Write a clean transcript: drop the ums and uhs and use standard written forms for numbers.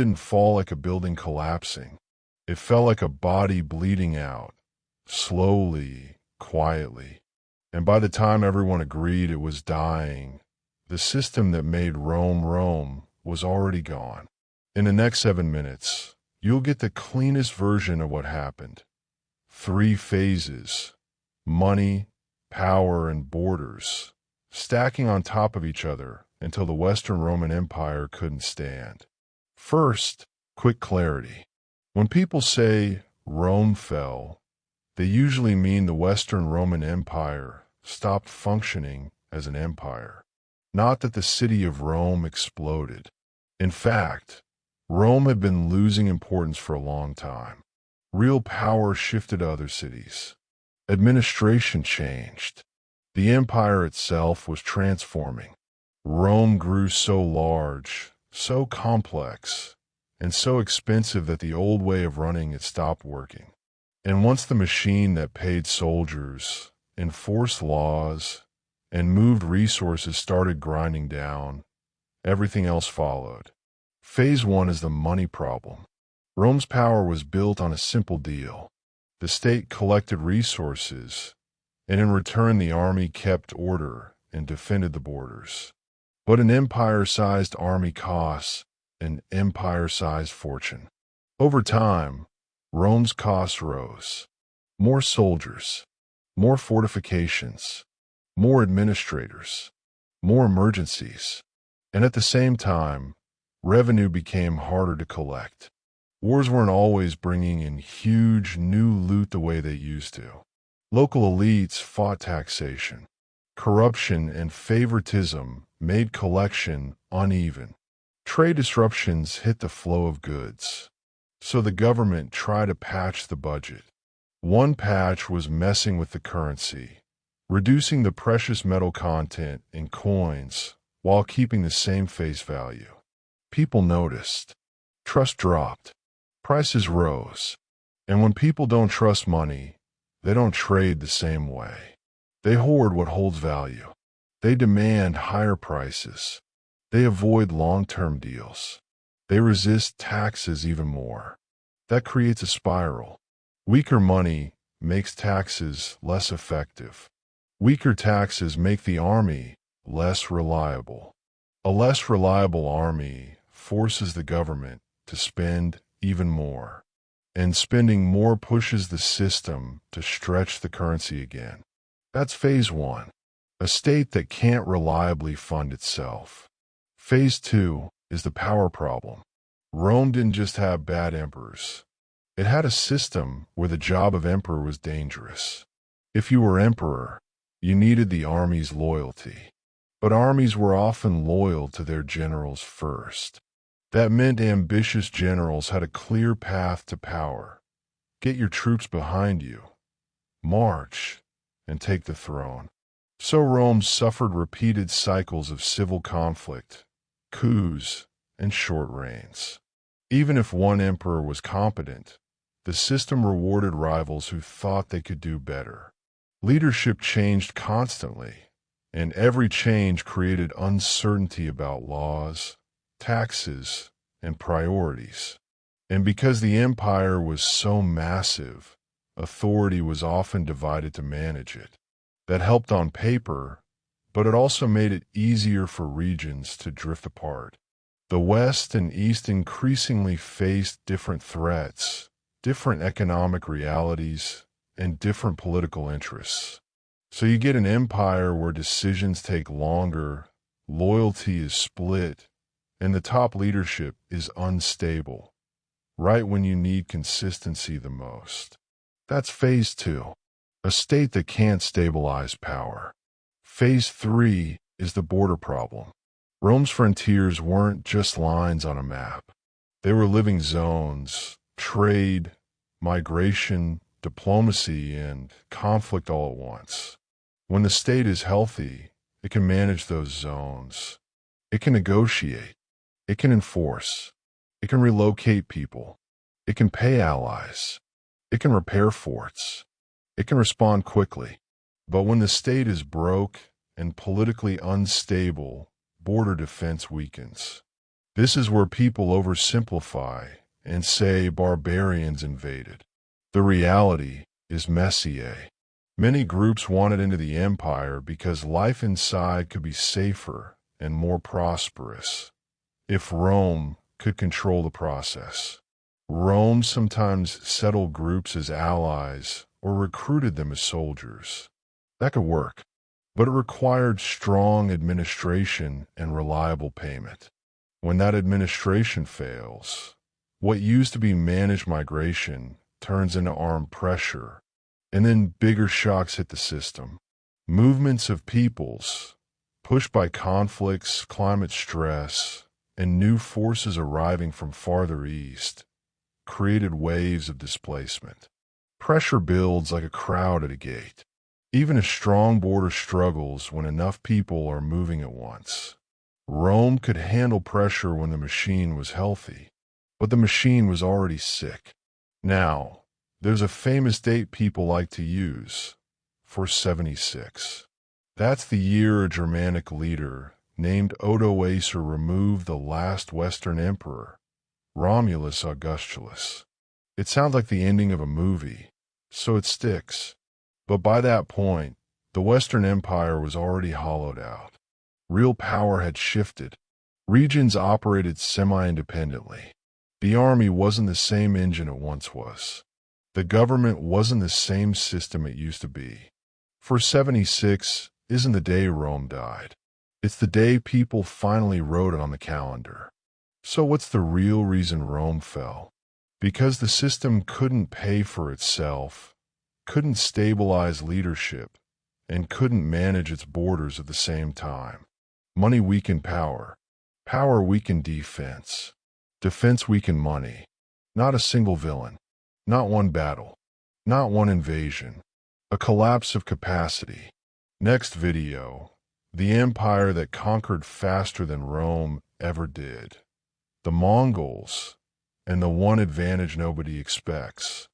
didn't fall like a building collapsing. It fell like a body bleeding out, slowly, quietly. And by the time everyone agreed it was dying, the system that made Rome Rome was already gone. In the next 7 minutes, you'll get the cleanest version of what happened. 3 phases: money, power, and borders, stacking on top of each other until the Western Roman Empire couldn't stand. First, quick clarity. When people say Rome fell, they usually mean the Western Roman Empire stopped functioning as an empire, not that the city of Rome exploded. In fact, Rome had been losing importance for a long time. Real power shifted to other cities. Administration changed. The empire itself was transforming. Rome grew so large, so complex, and so expensive that the old way of running it stopped working. And once the machine that paid soldiers, enforced laws, and moved resources started grinding down, everything else followed. Phase 1 is the money problem. Rome's power was built on a simple deal. The state collected resources, and in return the army kept order and defended the borders. But an empire-sized army costs an empire-sized fortune. Over time, Rome's costs rose. More soldiers, more fortifications, more administrators, more emergencies. And at the same time, revenue became harder to collect. Wars weren't always bringing in huge new loot the way they used to. Local elites fought taxation. Corruption and favoritism made collection uneven. Trade disruptions hit the flow of goods. So the government tried to patch the budget. One patch was messing with the currency, reducing the precious metal content in coins while keeping the same face value. People noticed. Trust dropped. Prices rose. And when people don't trust money, they don't trade the same way. They hoard what holds value. They demand higher prices. They avoid long-term deals. They resist taxes even more. That creates a spiral. Weaker money makes taxes less effective. Weaker taxes make the army less reliable. A less reliable army forces the government to spend even more. And spending more pushes the system to stretch the currency again. That's phase 1, a state that can't reliably fund itself. Phase 2 is the power problem. Rome didn't just have bad emperors. It had a system where the job of emperor was dangerous. If you were emperor, you needed the army's loyalty. But armies were often loyal to their generals first. That meant ambitious generals had a clear path to power. Get your troops behind you, march, and take the throne. So Rome suffered repeated cycles of civil conflict, coups, and short reigns. Even if one emperor was competent, the system rewarded rivals who thought they could do better. Leadership changed constantly, and every change created uncertainty about laws, taxes, and priorities. And because the empire was so massive, authority was often divided to manage it. That helped on paper, but it also made it easier for regions to drift apart. The West and East increasingly faced different threats, different economic realities, and different political interests. So you get an empire where decisions take longer, loyalty is split, and the top leadership is unstable, right when you need consistency the most. That's phase 2, a state that can't stabilize power. Phase 3 is the border problem. Rome's frontiers weren't just lines on a map. They were living zones, trade, migration, diplomacy, and conflict all at once. When the state is healthy, it can manage those zones. It can negotiate. It can enforce. It can relocate people. It can pay allies. It can repair forts. It can respond quickly. But when the state is broke and politically unstable, border defense weakens. This is where people oversimplify and say barbarians invaded. The reality is messier. Many groups wanted into the empire because life inside could be safer and more prosperous if Rome could control the process. Rome sometimes settled groups as allies or recruited them as soldiers. That could work, but it required strong administration and reliable payment. When that administration fails, what used to be managed migration turns into armed pressure, and then bigger shocks hit the system. Movements of peoples, pushed by conflicts, climate stress, and new forces arriving from farther east, created waves of displacement. Pressure builds like a crowd at a gate. Even a strong border struggles when enough people are moving at once. Rome could handle pressure when the machine was healthy, but the machine was already sick. Now, there's a famous date people like to use, 476. That's the year a Germanic leader named Odoacer removed the last Western emperor, Romulus Augustulus. It sounds like the ending of a movie, so it sticks. But by that point, the Western Empire was already hollowed out. Real power had shifted. Regions operated semi-independently. The army wasn't the same engine it once was. The government wasn't the same system it used to be. 476 isn't the day Rome died. It's the day people finally wrote it on the calendar. So what's the real reason Rome fell? Because the system couldn't pay for itself, couldn't stabilize leadership, and couldn't manage its borders at the same time. Money weakened power. Power weakened defense. Defense weakened money. Not a single villain. Not one battle. Not one invasion. A collapse of capacity. Next video. The empire that conquered faster than Rome ever did. The Mongols, and the one advantage nobody expects.